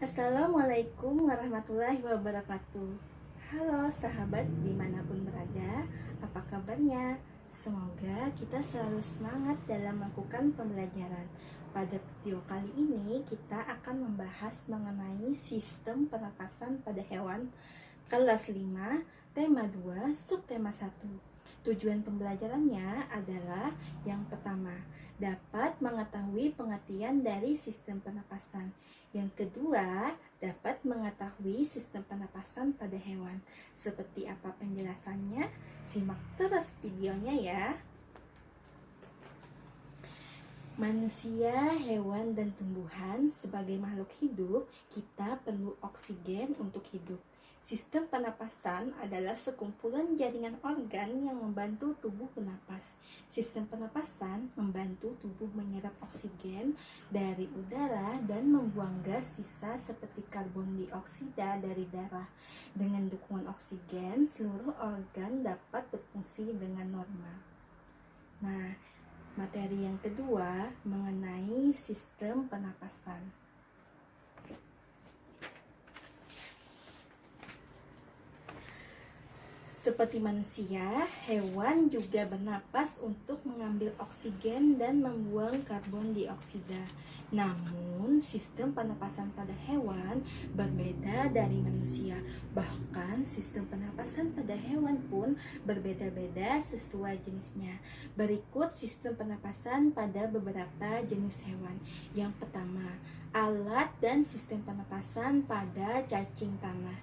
Assalamualaikum warahmatullahi wabarakatuh. Halo sahabat dimanapun berada, apa kabarnya? Semoga kita selalu semangat dalam melakukan pembelajaran. Pada video kali ini kita akan membahas mengenai sistem pernapasan pada hewan kelas 5, tema 2, subtema 1. Tujuan pembelajarannya adalah yang pertama, dapat mengetahui pengertian dari sistem pernapasan. Yang kedua, dapat mengetahui sistem pernapasan pada hewan. Seperti apa penjelasannya? Simak terus videonya ya. Manusia, hewan, dan tumbuhan sebagai makhluk hidup, kita perlu oksigen untuk hidup. Sistem pernapasan adalah sekumpulan jaringan organ yang membantu tubuh bernapas. Sistem pernapasan membantu tubuh menyerap oksigen dari udara dan membuang gas sisa seperti karbon dioksida dari darah. Dengan dukungan oksigen, seluruh organ dapat berfungsi dengan normal. Nah, materi yang kedua mengenai sistem pernapasan. Seperti manusia, hewan juga bernapas untuk mengambil oksigen dan membuang karbon dioksida. Namun, sistem pernapasan pada hewan berbeda dari manusia. Bahkan, sistem pernapasan pada hewan pun berbeda-beda sesuai jenisnya. Berikut sistem pernapasan pada beberapa jenis hewan. Yang pertama, alat dan sistem pernapasan pada cacing tanah.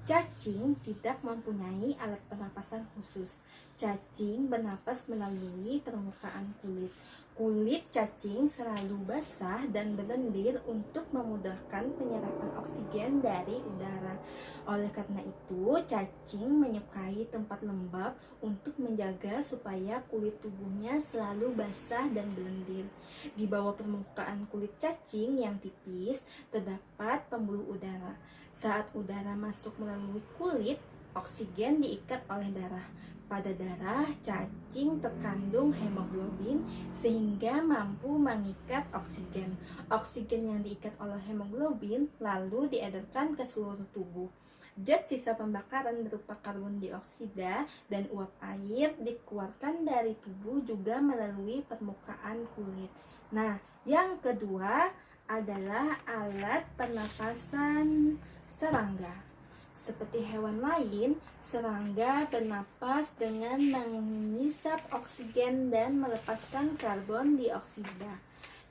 Cacing tidak mempunyai alat pernapasan khusus. Cacing bernapas melalui permukaan kulit. Kulit cacing selalu basah dan berlendir untuk memudahkan penyerapan oksigen dari udara. Oleh karena itu, cacing menyukai tempat lembab untuk menjaga supaya kulit tubuhnya selalu basah dan berlendir. Di bawah permukaan kulit cacing yang tipis terdapat pembuluh udara. Saat udara masuk melalui kulit, oksigen diikat oleh darah. Pada darah, cacing terkandung hemoglobin sehingga mampu mengikat oksigen. Oksigen yang diikat oleh hemoglobin lalu diedarkan ke seluruh tubuh. Zat sisa pembakaran berupa karbon dioksida dan uap air dikeluarkan dari tubuh juga melalui permukaan kulit. Nah, yang kedua adalah alat pernapasan serangga. Seperti hewan lain, serangga bernapas dengan mengisap oksigen dan melepaskan karbon dioksida.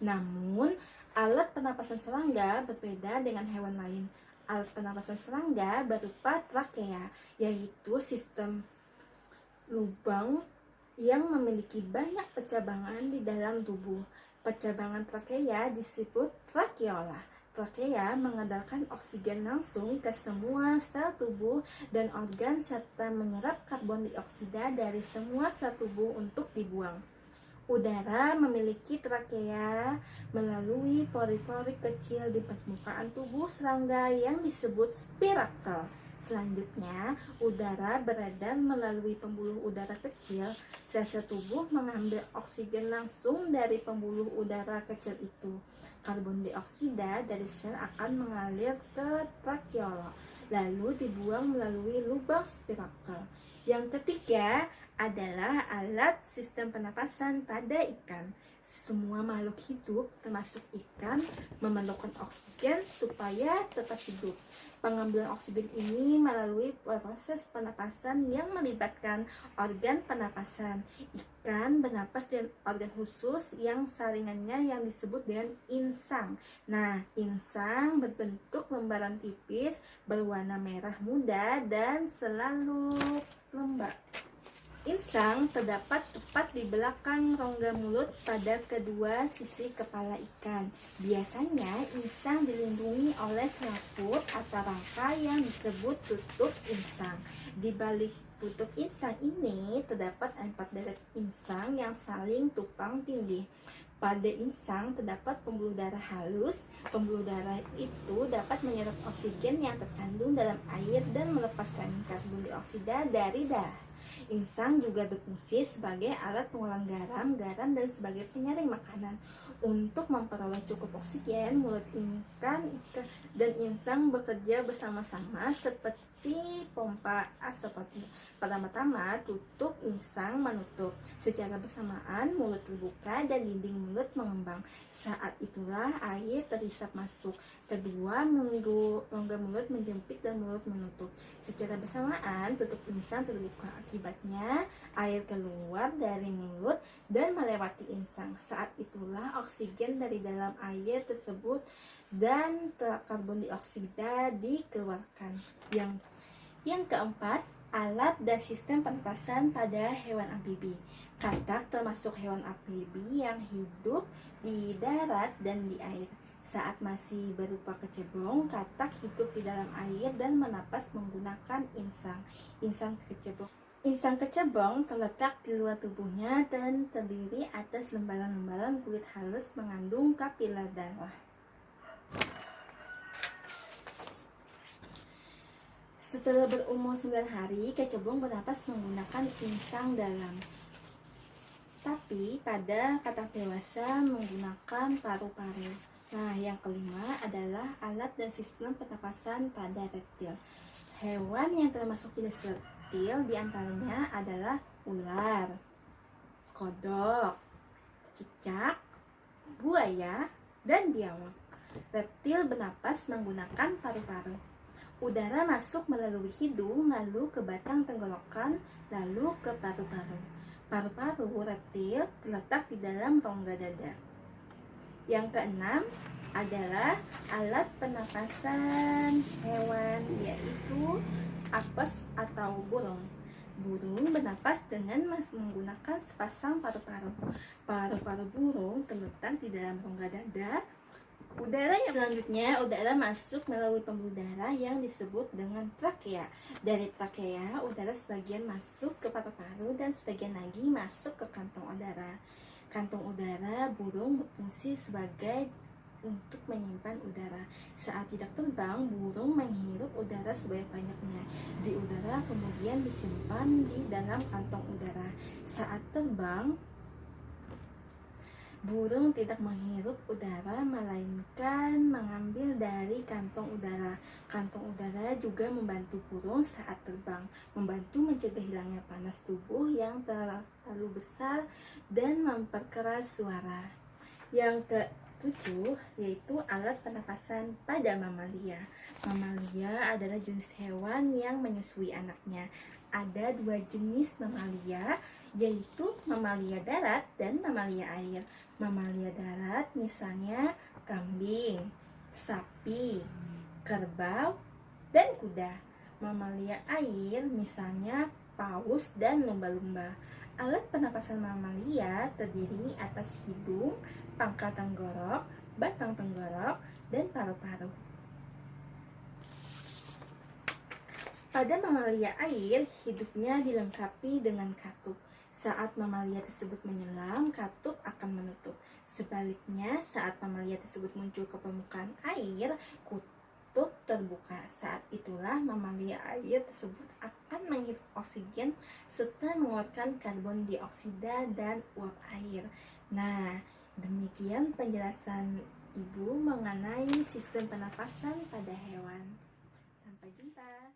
Namun, alat pernapasan serangga berbeda dengan hewan lain. Alat pernapasan serangga berupa trakea, yaitu sistem lubang yang memiliki banyak percabangan di dalam tubuh. Percabangan trakea disebut trakeola. Trakea mengedarkan oksigen langsung ke semua sel tubuh dan organ serta menyerap karbon dioksida dari semua sel tubuh untuk dibuang. Udara memiliki trakea melalui pori-pori kecil di permukaan tubuh serangga yang disebut spirakel. Selanjutnya, udara beredar melalui pembuluh udara kecil. Sel-sel tubuh mengambil oksigen langsung dari pembuluh udara kecil itu. Karbon dioksida dari sel akan mengalir ke trakeola, lalu dibuang melalui lubang spirakel. Yang ketiga adalah alat sistem pernapasan pada ikan. Semua makhluk hidup, termasuk ikan, memerlukan oksigen supaya tetap hidup. Pengambilan oksigen ini melalui proses pernapasan yang melibatkan organ pernapasan. Ikan bernapas dengan organ khusus yang saringannya yang disebut dengan insang. Nah, insang berbentuk lembaran tipis berwarna merah muda dan selalu lembab. Insang terdapat tepat di belakang rongga mulut pada kedua sisi kepala ikan. Biasanya insang dilindungi oleh selaput atau rangka yang disebut tutup insang. Di balik tutup insang ini terdapat 4 deret insang yang saling tumpang tindih. Pada insang terdapat pembuluh darah halus. Pembuluh darah itu dapat menyerap oksigen yang terkandung dalam air dan melepaskan karbon dioksida dari darah. Insang juga berfungsi sebagai alat pengulang garam dan sebagai penyaring makanan. Untuk memperoleh cukup oksigen, mulut ikan dan insang bekerja bersama-sama seperti pompa seperti pertama-tama tutup insang menutup secara bersamaan, mulut terbuka dan dinding mulut mengembang. Saat itulah air terhisap masuk. Kedua, rongga mulut menjepit dan mulut menutup secara bersamaan, tutup insang terbuka. Akibatnya air keluar dari mulut dan melewati insang. Saat itulah oksigen dari dalam air tersebut dan karbon dioksida dikeluarkan. Yang keempat, alat dan sistem pernapasan pada hewan amfibi. Katak termasuk hewan amfibi yang hidup di darat dan di air. Saat masih berupa kecebong, katak hidup di dalam air dan menapas menggunakan insang. Insang kecebong terletak di luar tubuhnya dan terdiri atas lembaran-lembaran kulit halus mengandung kapiler darah. Setelah berumur 9 hari, kecebong bernapas menggunakan insang dalam. Tapi pada katak dewasa menggunakan paru-paru. Nah, yang kelima adalah alat dan sistem pernapasan pada reptil. Hewan yang termasuk jenis reptil diantaranya adalah ular, kodok, cicak, buaya, dan biawak. Reptil bernapas menggunakan paru-paru. Udara masuk melalui hidung, lalu ke batang tenggorokan, lalu ke paru-paru. Paru-paru reptil terletak di dalam rongga dada. Yang keenam adalah alat pernapasan hewan, yaitu apes atau burung. Burung bernapas dengan menggunakan sepasang paru-paru. Paru-paru burung terletak di dalam rongga dada. Selanjutnya, udara masuk melalui pembuluh darah yang disebut dengan trakea. Dari trakea, udara sebagian masuk ke paru-paru dan sebagian lagi masuk ke kantong udara. Kantong udara burung berfungsi sebagai untuk menyimpan udara. Saat tidak terbang, burung menghirup udara sebanyak-banyaknya di udara, kemudian disimpan di dalam kantong udara. Saat terbang, burung tidak menghirup udara, melainkan mengambil dari kantong udara. Kantong udara juga membantu burung saat terbang, membantu mencegah hilangnya panas tubuh yang terlalu besar dan memperkeras suara. Yang ketujuh yaitu alat pernapasan pada mamalia. Mamalia adalah jenis hewan yang menyusui anaknya. Ada dua jenis mamalia, yaitu mamalia darat dan mamalia air. Mamalia darat misalnya kambing, sapi, kerbau, dan kuda. Mamalia air misalnya paus dan lumba-lumba. Alat pernapasan mamalia terdiri atas hidung, pangkal tenggorok, batang tenggorok, dan paru-paru. Pada mamalia air, hidupnya dilengkapi dengan katup. Saat mamalia tersebut menyelam, katup akan menutup. Sebaliknya, saat mamalia tersebut muncul ke permukaan air, katup terbuka. Saat itulah mamalia air tersebut akan menghirup oksigen serta mengeluarkan karbon dioksida dan uap air. Nah, demikian penjelasan Ibu mengenai sistem pernapasan pada hewan. Sampai jumpa.